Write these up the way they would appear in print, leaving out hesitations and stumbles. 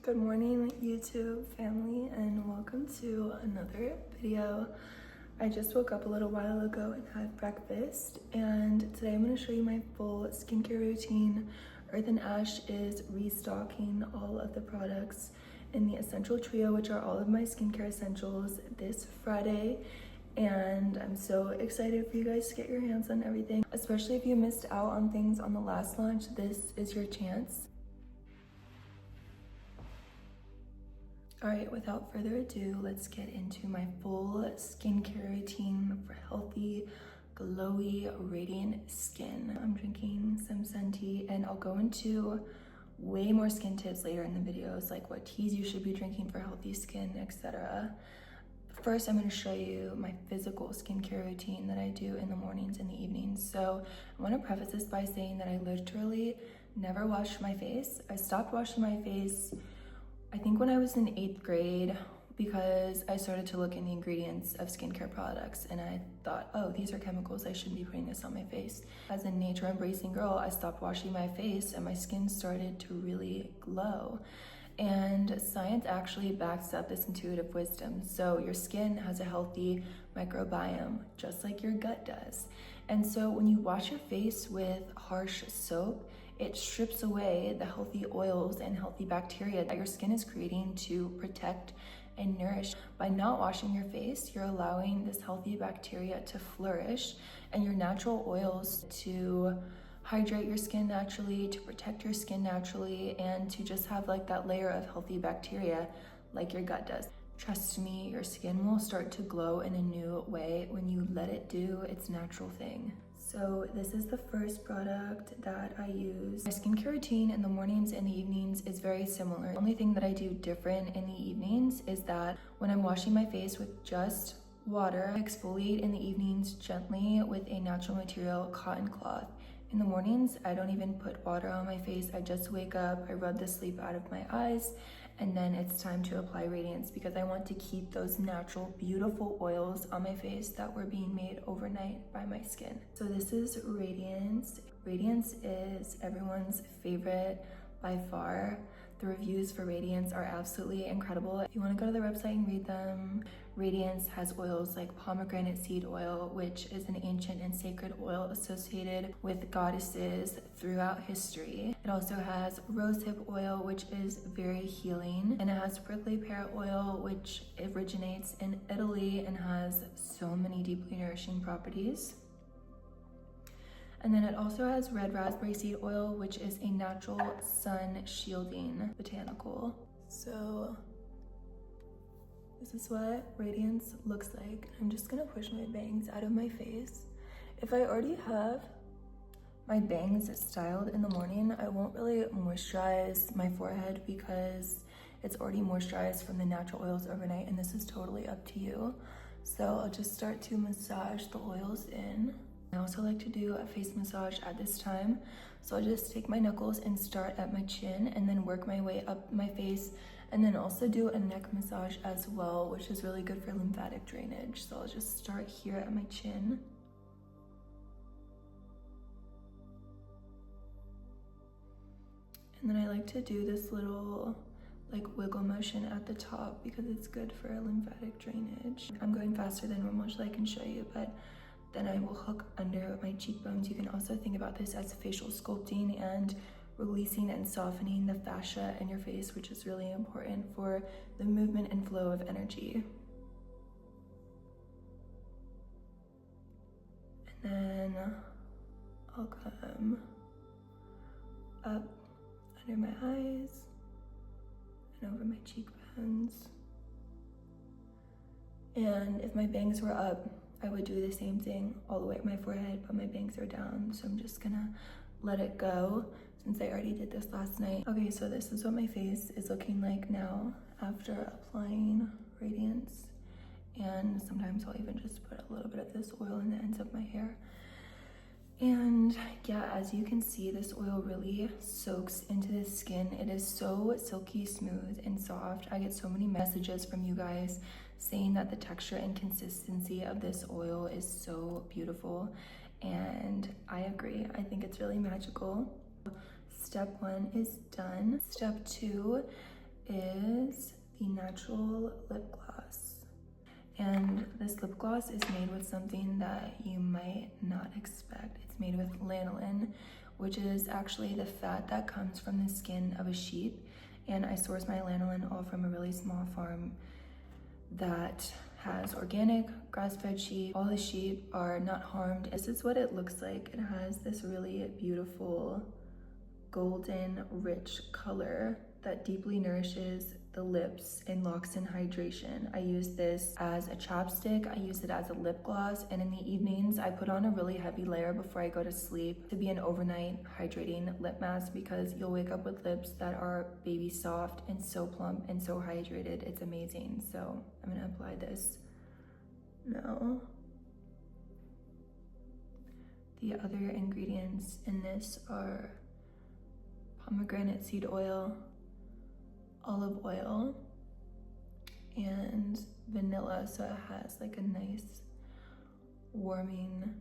Good morning, YouTube family, and welcome to another video. I just woke up a little while ago and had breakfast, and today I'm going to show you my full skincare routine. Earth and Ash is restocking all of the products in the Essential Trio, which are all of my skincare essentials, this Friday. And I'm so excited for you guys to get your hands on everything, especially if you missed out on things on the last launch. This is your chance. All right, without further ado, let's get into my full skincare routine for healthy, glowy, radiant skin. I'm drinking some sun tea, and I'll go into way more skin tips later in the videos, like what teas you should be drinking for healthy skin, etc. First, I'm going to show you my physical skincare routine that I do in the mornings and the evenings. So I want to preface this by saying that I literally never wash my face. I stopped washing my face I think when I was in 8th grade, because I started to look in the ingredients of skincare products and I thought, oh, these are chemicals, I shouldn't be putting this on my face. As a nature embracing girl, I stopped washing my face and my skin started to really glow. And science actually backs up this intuitive wisdom. So your skin has a healthy microbiome, just like your gut does. And so when you wash your face with harsh soap, it strips away the healthy oils and healthy bacteria that your skin is creating to protect and nourish. By not washing your face, you're allowing this healthy bacteria to flourish and your natural oils to hydrate your skin naturally, to protect your skin naturally, and to just have like that layer of healthy bacteria like your gut does. Trust me, your skin will start to glow in a new way when you let it do its natural thing. So this is the first product that I use. My skincare routine in the mornings and the evenings is very similar. The only thing that I do different in the evenings is that when I'm washing my face with just water, I exfoliate in the evenings gently with a natural material cotton cloth. In the mornings, I don't even put water on my face. I just wake up, I rub the sleep out of my eyes, and then it's time to apply radiance because I want to keep those natural, beautiful oils on my face that were being made overnight by my skin. So this is Radiance. Radiance is everyone's favorite by far. The reviews for Radiance are absolutely incredible. If you want to go to the website and read them, Radiance has oils like pomegranate seed oil, which is an ancient and sacred oil associated with goddesses throughout history. It also has rosehip oil, which is very healing, and it has prickly pear oil, which originates in Italy and has so many deeply nourishing properties. And then it also has red raspberry seed oil, which is a natural sun shielding botanical. So this is what Radiance looks like. I'm just gonna push my bangs out of my face. If I already have my bangs styled in the morning, I won't really moisturize my forehead because it's already moisturized from the natural oils overnight, and this is totally up to you. So I'll just start to massage the oils in. I also like to do a face massage at this time. So I'll just take my knuckles and start at my chin and then work my way up my face, and then also do a neck massage as well, which is really good for lymphatic drainage. So I'll just start here at my chin. And then I like to do this little like wiggle motion at the top because it's good for lymphatic drainage. I'm going faster than normal so I can show you, but then I will hook under my cheekbones. You can also think about this as facial sculpting and releasing and softening the fascia in your face, which is really important for the movement and flow of energy. And then I'll come up under my eyes and over my cheekbones. And if my bangs were up, I would do the same thing all the way up my forehead, but my bangs are down, so I'm just gonna let it go since I already did this last night. Okay, so this is what my face is looking like now after applying Radiance. And sometimes I'll even just put a little bit of this oil in the ends of my hair. And yeah, as you can see, this oil really soaks into the skin. It is so silky smooth and soft. I get so many messages from you guys saying that the texture and consistency of this oil is so beautiful, and I agree. I think it's really magical. Step 1 is done. Step 2 is the Natural Lip Gloss. And this lip gloss is made with something that you might not expect. It's made with lanolin, which is actually the fat that comes from the skin of a sheep. And I source my lanolin all from a really small farm that has organic grass-fed sheep. All the sheep are not harmed. This is what it looks like. It has this really beautiful golden rich color that deeply nourishes the lips and locks in hydration. I use this as a chapstick, I use it as a lip gloss, and in the evenings I put on a really heavy layer before I go to sleep to be an overnight hydrating lip mask, because you'll wake up with lips that are baby soft and so plump and so hydrated. It's amazing. So I'm gonna apply this now. The other ingredients in this are pomegranate seed oil, olive oil, and vanilla, so it has like a nice warming,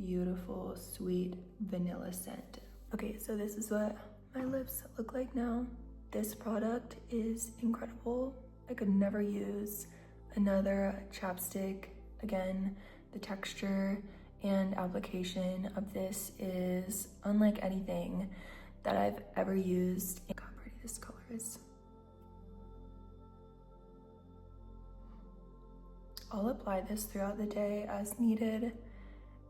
beautiful, sweet vanilla scent. Okay, so this is what my lips look like now. This product is incredible. I could never use another chapstick again. The texture and application of this is unlike anything that I've ever used. Look how pretty this color is. I'll apply this throughout the day as needed,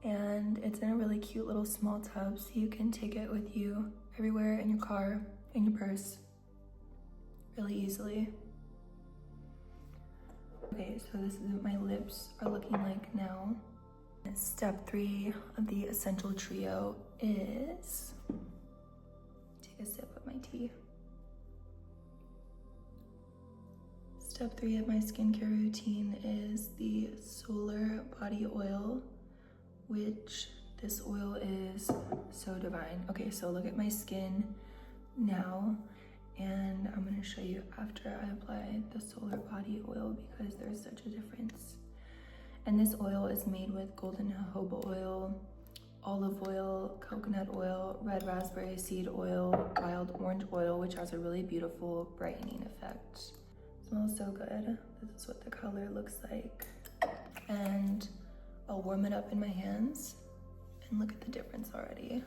and it's in a really cute little small tub, so you can take it with you everywhere, in your car, in your purse, really easily. Okay, so this is what my lips are looking like now. Step 3 of the essential trio is take a sip of my tea. Step 3 of my skincare routine is the solar body oil, which this oil is so divine. Okay, so look at my skin now, and I'm gonna show you after I apply the solar body oil, because there's such a difference. And this oil is made with golden jojoba oil, olive oil, coconut oil, red raspberry seed oil, wild orange oil, which has a really beautiful brightening effect. Smells so good. This is what the color looks like. And I'll warm it up in my hands, and look at the difference already.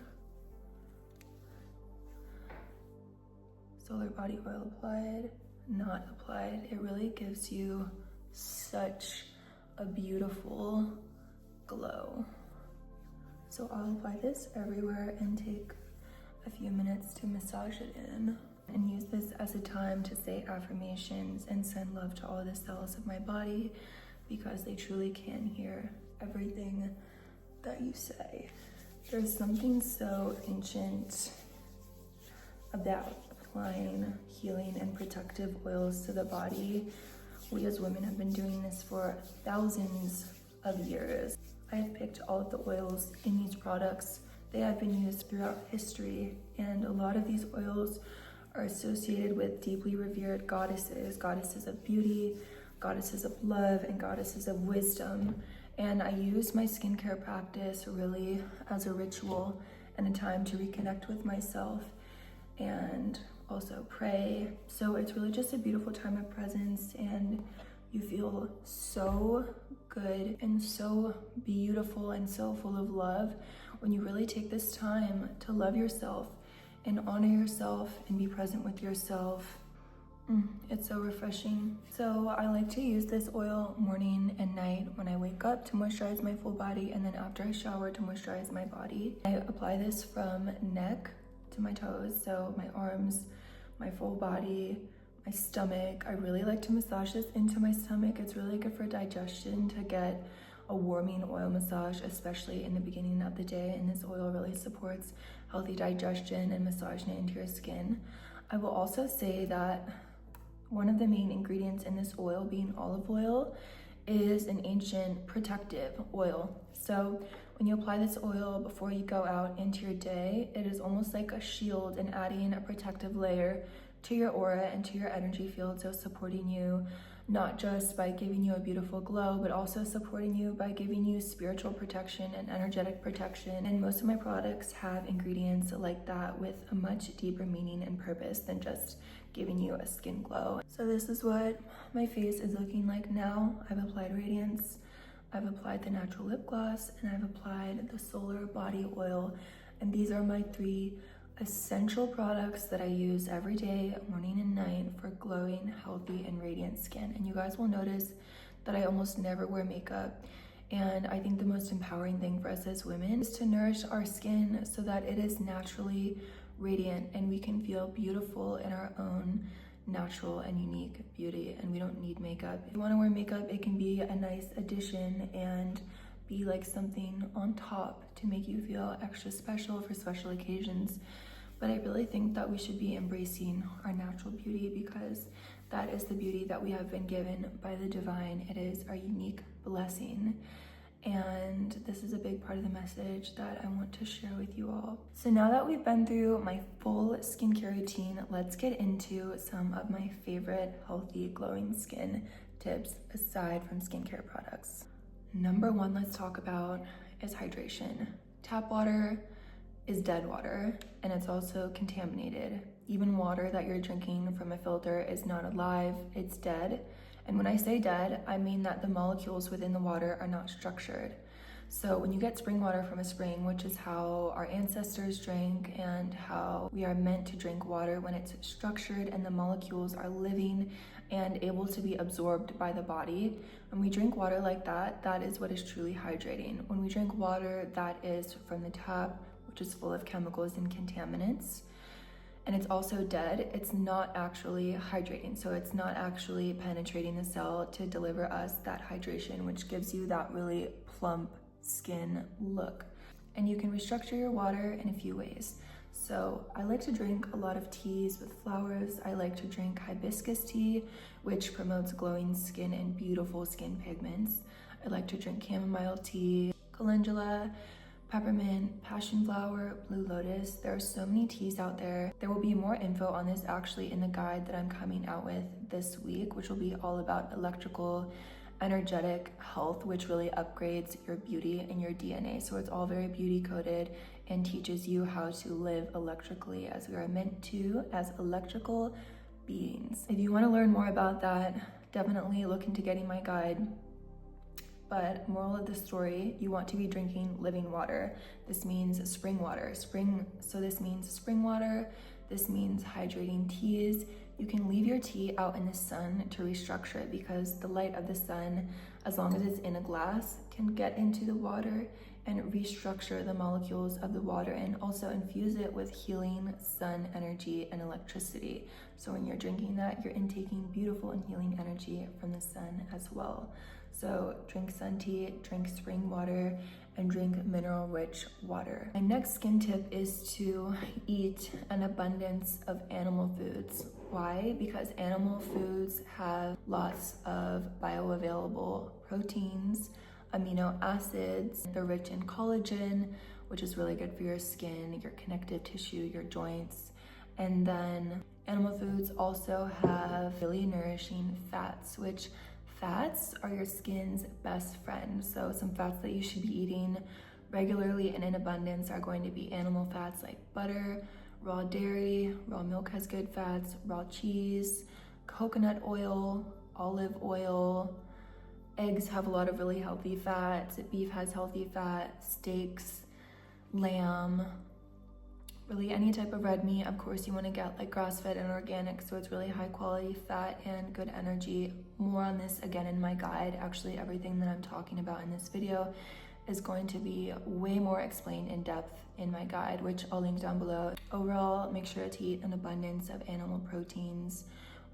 Solar body oil applied, not applied. It really gives you such a beautiful glow. So I'll apply this everywhere and take a few minutes to massage it in, and use this as a time to say affirmations and send love to all the cells of my body, because they truly can hear everything that you say. There's something so ancient about applying healing and protective oils to the body. We as women have been doing this for thousands of years. I have picked all of the oils in these products. They have been used throughout history, and a lot of these oils are associated with deeply revered goddesses, goddesses of beauty, goddesses of love, and goddesses of wisdom. And I use my skincare practice really as a ritual and a time to reconnect with myself and also pray. So it's really just a beautiful time of presence, and you feel so good and so beautiful and so full of love when you really take this time to love yourself and honor yourself and be present with yourself. It's so refreshing. So I like to use this oil morning and night when I wake up to moisturize my full body, and then after I shower to moisturize my body. I apply this from neck to my toes, so my arms, my full body, my stomach. I really like to massage this into my stomach. It's really good for digestion to get a warming oil massage, especially in the beginning of the day, and this oil really supports healthy digestion and massaging it into your skin. I will also say that one of the main ingredients in this oil, being olive oil, is an ancient protective oil. So when you apply this oil before you go out into your day, it is almost like a shield and adding a protective layer to your aura and to your energy field, so supporting you not just by giving you a beautiful glow, but also supporting you by giving you spiritual protection and energetic protection. And most of my products have ingredients like that with a much deeper meaning and purpose than just giving you a skin glow. So this is what my face is looking like now. I've applied radiance, I've applied the natural lip gloss, and I've applied the solar body oil. And these are my 3 essential products that I use every day, morning and night, for glowing, healthy, and radiant skin. And you guys will notice that I almost never wear makeup. And I think the most empowering thing for us as women is to nourish our skin so that it is naturally radiant and we can feel beautiful in our own natural and unique beauty, and we don't need makeup. If you want to wear makeup, it can be a nice addition and be like something on top to make you feel extra special for special occasions. But I really think that we should be embracing our natural beauty, because that is the beauty that we have been given by the divine. It is our unique blessing. And this is a big part of the message that I want to share with you all. So now that we've been through my full skincare routine, let's get into some of my favorite healthy glowing skin tips aside from skincare products. Number 1, let's talk about is hydration. Tap water is dead water, and it's also contaminated. Even water that you're drinking from a filter is not alive, it's dead. And when I say dead, I mean that the molecules within the water are not structured. So when you get spring water from a spring, which is how our ancestors drank and how we are meant to drink water, when it's structured and the molecules are living and able to be absorbed by the body, when we drink water like that, that is what is truly hydrating. When we drink water that is from the tap, which is full of chemicals and contaminants, and it's also dead, it's not actually hydrating. So it's not actually penetrating the cell to deliver us that hydration, which gives you that really plump skin look. And you can restructure your water in a few ways. So I like to drink a lot of teas with flowers. I like to drink hibiscus tea, which promotes glowing skin and beautiful skin pigments. I like to drink chamomile tea, calendula, peppermint, passion flower, blue lotus. There are so many teas out there. There will be more info on this actually in the guide that I'm coming out with this week, which will be all about electrical energetic health, which really upgrades your beauty and your DNA. So it's all very beauty coded and teaches you how to live electrically as we are meant to as electrical beings. If you want to learn more about that, definitely look into getting my guide. But moral of the story, you want to be drinking living water. This means spring water. So this means spring water. This means hydrating teas. You can leave your tea out in the sun to restructure it, because the light of the sun, as long as it's in a glass, can get into the water and restructure the molecules of the water, and also infuse it with healing sun energy and electricity. So when you're drinking that, you're intaking beautiful and healing energy from the sun as well. So drink sun tea, drink spring water, and drink mineral-rich water. My next skin tip is to eat an abundance of animal foods. Why? Because animal foods have lots of bioavailable proteins, amino acids. They're rich in collagen, which is really good for your skin, your connective tissue, your joints. And then animal foods also have really nourishing fats, which fats are your skin's best friend. So some fats that you should be eating regularly and in abundance are going to be animal fats like butter, raw dairy, raw milk has good fats, raw cheese, coconut oil, olive oil. Eggs have a lot of really healthy fats. Beef has healthy fat, steaks, lamb, really any type of red meat. Of course, you want to get like grass-fed and organic, so it's really high quality fat and good energy. More on this again in my guide. Actually, everything that I'm talking about in this video is going to be way more explained in depth in my guide, which I'll link down below. Overall, make sure to eat an abundance of animal proteins,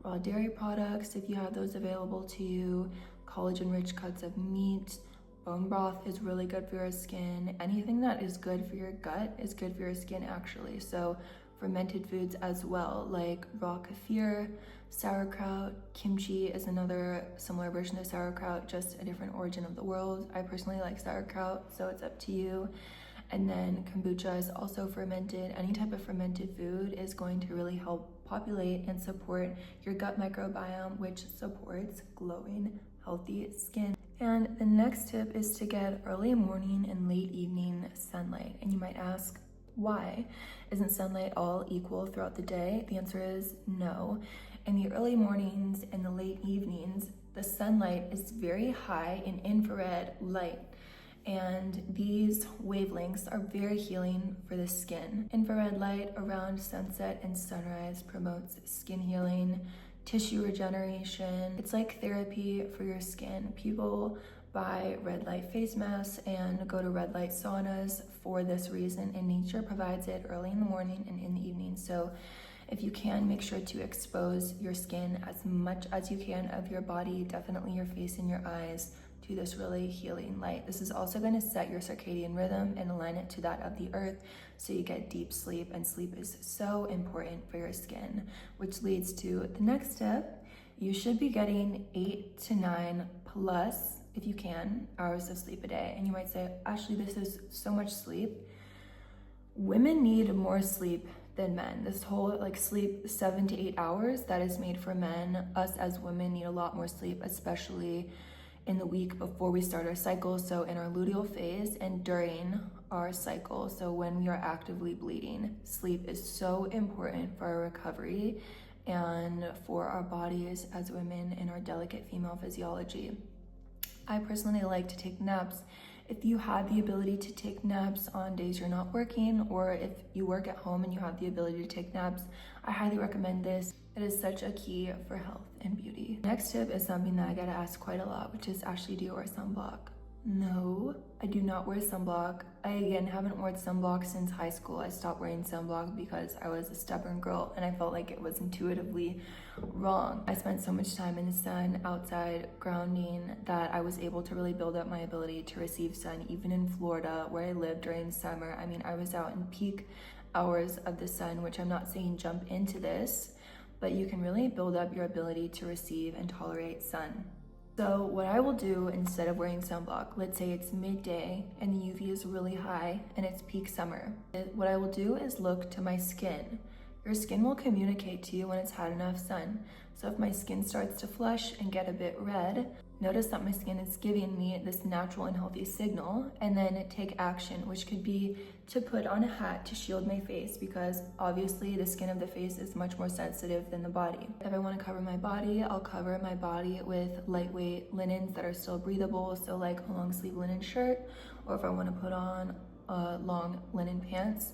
raw dairy products if you have those available to you, collagen-rich cuts of meat. Bone broth is really good for your skin. Anything that is good for your gut is good for your skin actually. So fermented foods as well, like raw kefir, sauerkraut, kimchi is another similar version of sauerkraut, just a different origin of the world. I personally like sauerkraut, so it's up to you. And then kombucha is also fermented. Any type of fermented food is going to really help populate and support your gut microbiome, which supports glowing, healthy skin. And the next tip is to get early morning and late evening sunlight. And you might ask, Why? Isn't sunlight all equal throughout the day? The answer is no. In the early mornings and the late evenings, the sunlight is very high in infrared light, and these wavelengths are very healing for the skin. Infrared light around sunset and sunrise promotes skin healing, tissue regeneration. It's like therapy for your skin. People buy red light face masks and go to red light saunas for this reason, and nature provides it early in the morning and in the evening. So if you can, make sure to expose your skin as much as you can of your body, definitely your face and your eyes, to this really healing light. This is also going to set your circadian rhythm and align it to that of the earth, so you get deep sleep, and sleep is so important for your skin, which leads to the next step. You should be getting 8 to 9 plus, if you can, hours of sleep a day. And you might say, Ashley, this is so much sleep. Women need more sleep than men. This whole sleep 7 to 8 hours, that is made for men. Us as women need a lot more sleep, especially in the week before we start our cycle, so in our luteal phase and during our cycle, so when we are actively bleeding. Sleep is so important for our recovery and for our bodies as women in our delicate female physiology. I personally like to take naps. If you have the ability to take naps on days you're not working, or if you work at home and you have the ability to take naps, I highly recommend this. It is such a key for health and beauty. Next tip is something that I get asked quite a lot, which is, Ashley, do you wear sunblock? No, I do not wear sunblock. I, again, haven't worn sunblock since high school. I stopped wearing sunblock because I was a stubborn girl and I felt like it was intuitively wrong. I spent so much time in the sun, outside, grounding, that I was able to really build up my ability to receive sun, even in Florida, where I lived during summer. I mean, I was out in peak hours of the sun, which I'm not saying jump into this, but you can really build up your ability to receive and tolerate sun. So what I will do instead of wearing sunblock, let's say it's midday and the UV is really high and it's peak summer, what I will do is look to my skin. Your skin will communicate to you when it's had enough sun. So if my skin starts to flush and get a bit red, notice that my skin is giving me this natural and healthy signal, and then take action, which could be to put on a hat to shield my face, because obviously the skin of the face is much more sensitive than the body. If I want to cover my body, I'll cover my body with lightweight linens that are still breathable, so like a long sleeve linen shirt, or if I want to put on long linen pants.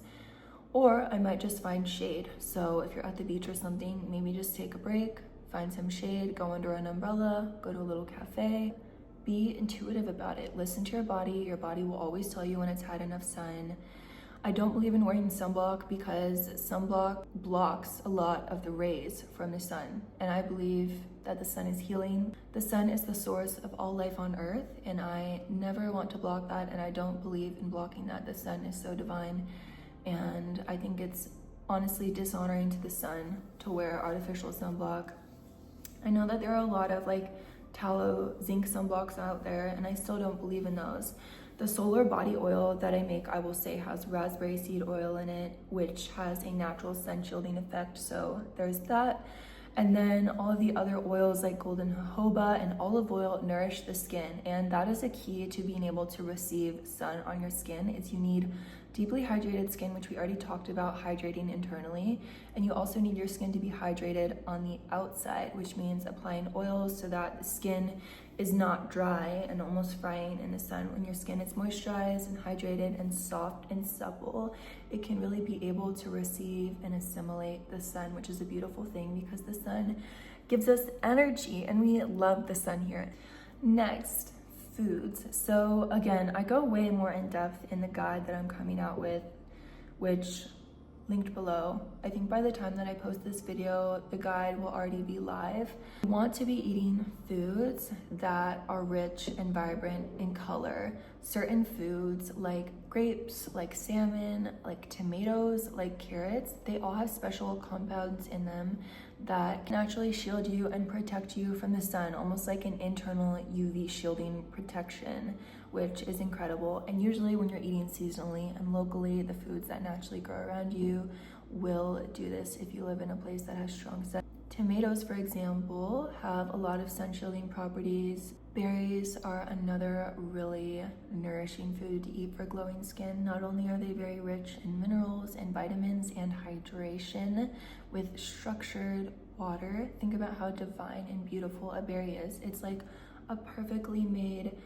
Or I might just find shade. So if you're at the beach or something, maybe just take a break, find some shade, go under an umbrella, go to a little cafe. Be intuitive about it. Listen to your body. Your body will always tell you when it's had enough sun. I don't believe in wearing sunblock because sunblock blocks a lot of the rays from the sun. And I believe that the sun is healing. The sun is the source of all life on earth, and I never want to block that, and I don't believe in blocking that. The sun is so divine, and I think it's honestly dishonoring to the sun to wear artificial sunblock. I know that there are a lot of tallow zinc sunblocks out there, and I still don't believe in those. The solar body oil that I make, I will say, has raspberry seed oil in it, which has a natural sun shielding effect, so there's that. And then all of the other oils like golden jojoba and olive oil nourish the skin, and that is a key to being able to receive sun on your skin. Is you need deeply hydrated skin, which we already talked about, hydrating internally, and you also need your skin to be hydrated on the outside, which means applying oils so that the skin is not dry and almost frying in the sun. When your skin is moisturized and hydrated and soft and supple, it can really be able to receive and assimilate the sun, which is a beautiful thing because the sun gives us energy and we love the sun here. Next, foods. So again, I go way more in depth in the guide that I'm coming out with, which linked below. I think by the time that I post this video, the guide will already be live. You want to be eating foods that are rich and vibrant in color. Certain foods like grapes, like salmon, like tomatoes, like carrots, they all have special compounds in them that can actually shield you and protect you from the sun, almost like an internal UV shielding protection, which is incredible. And usually when you're eating seasonally and locally, the foods that naturally grow around you will do this if you live in a place that has strong sun. Tomatoes, for example, have a lot of sun shielding properties. Berries are another really nourishing food to eat for glowing skin. Not only are they very rich in minerals and vitamins and hydration with structured water, think about how divine and beautiful a berry is. It's like a perfectly made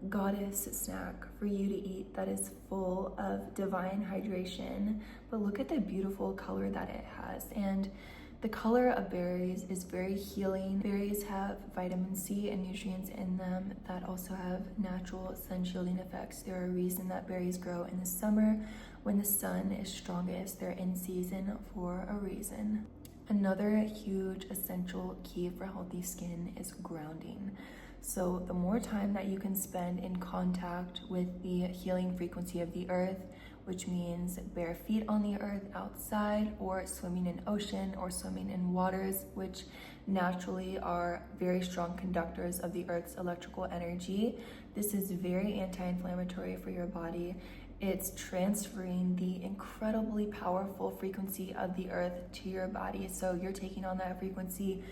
goddess snack for you to eat that is full of divine hydration. But look at the beautiful color that it has. And the color of berries is very healing. Berries have vitamin C and nutrients in them that also have natural sun shielding effects. There are a reason that berries grow in the summer when the sun is strongest. They're in season for a reason. Another huge essential key for healthy skin is grounding. So the more time that you can spend in contact with the healing frequency of the earth, which means bare feet on the earth outside, or swimming in ocean, or swimming in waters, which naturally are very strong conductors of the earth's electrical energy. This is very anti-inflammatory for your body. It's transferring the incredibly powerful frequency of the earth to your body. So you're taking on that frequency,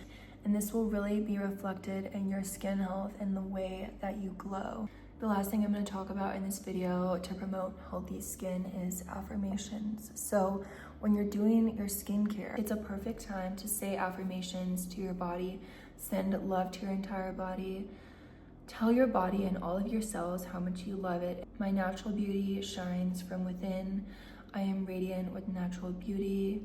and this will really be reflected in your skin health and the way that you glow. The last thing I'm going to talk about in this video to promote healthy skin is affirmations. So when you're doing your skincare, it's a perfect time to say affirmations to your body, send love to your entire body. Tell your body and all of your cells how much you love it. My natural beauty shines from within. I am radiant with natural beauty.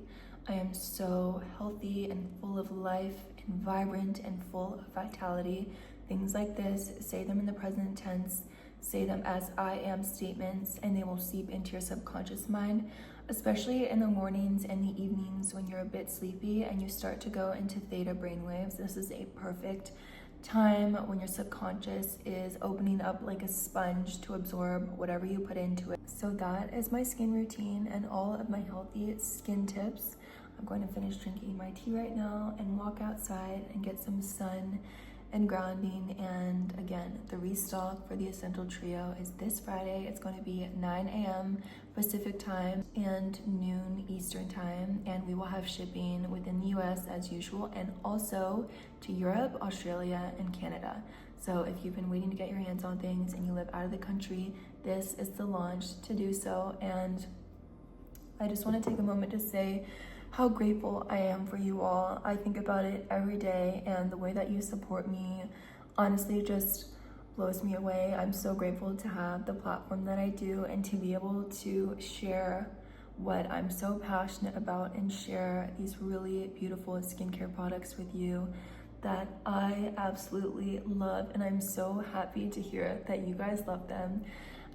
I am so healthy and full of life and vibrant and full of vitality. Things like this, say them in the present tense, say them as I am statements, and they will seep into your subconscious mind, especially in the mornings and the evenings when you're a bit sleepy and you start to go into theta brainwaves. This is a perfect time when your subconscious is opening up like a sponge to absorb whatever you put into it. So that is my skin routine and all of my healthy skin tips. I'm going to finish drinking my tea right now and walk outside and get some sun and grounding. And again, the restock for the Essential Trio is this Friday. It's going to be 9 a.m. Pacific time and noon Eastern time, and we will have shipping within the US as usual, and also to Europe, Australia, and Canada. So if you've been waiting to get your hands on things and you live out of the country, this is the launch to do so. And I just want to take a moment to say how grateful I am for you all. I think about it every day, and the way that you support me honestly just blows me away. I'm so grateful to have the platform that I do and to be able to share what I'm so passionate about and share these really beautiful skincare products with you that I absolutely love. And I'm so happy to hear that you guys love them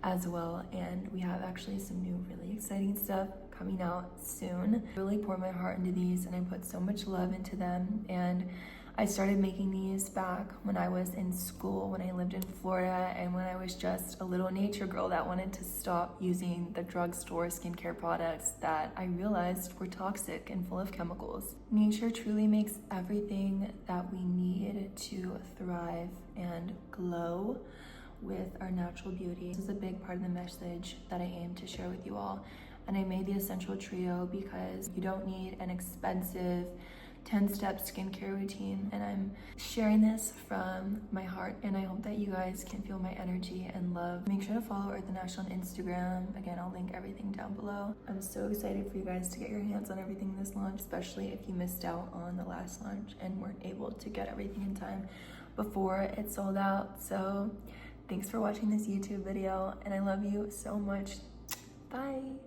as well. And we have actually some new really exciting stuff coming out soon. I really pour my heart into these and I put so much love into them. And I started making these back when I was in school, when I lived in Florida, and when I was just a little nature girl that wanted to stop using the drugstore skincare products that I realized were toxic and full of chemicals. Nature truly makes everything that we need to thrive and glow with our natural beauty. This is a big part of the message that I aim to share with you all. And I made the Essential Trio because you don't need an expensive 10-step skincare routine, and I'm sharing this from my heart, and I hope that you guys can feel my energy and love. Make sure to follow Earth and Ash on Instagram. Again, I'll link everything down below. I'm so excited for you guys to get your hands on everything this launch, especially if you missed out on the last launch and weren't able to get everything in time before it sold out. So thanks for watching this YouTube video, and I love you so much. Bye.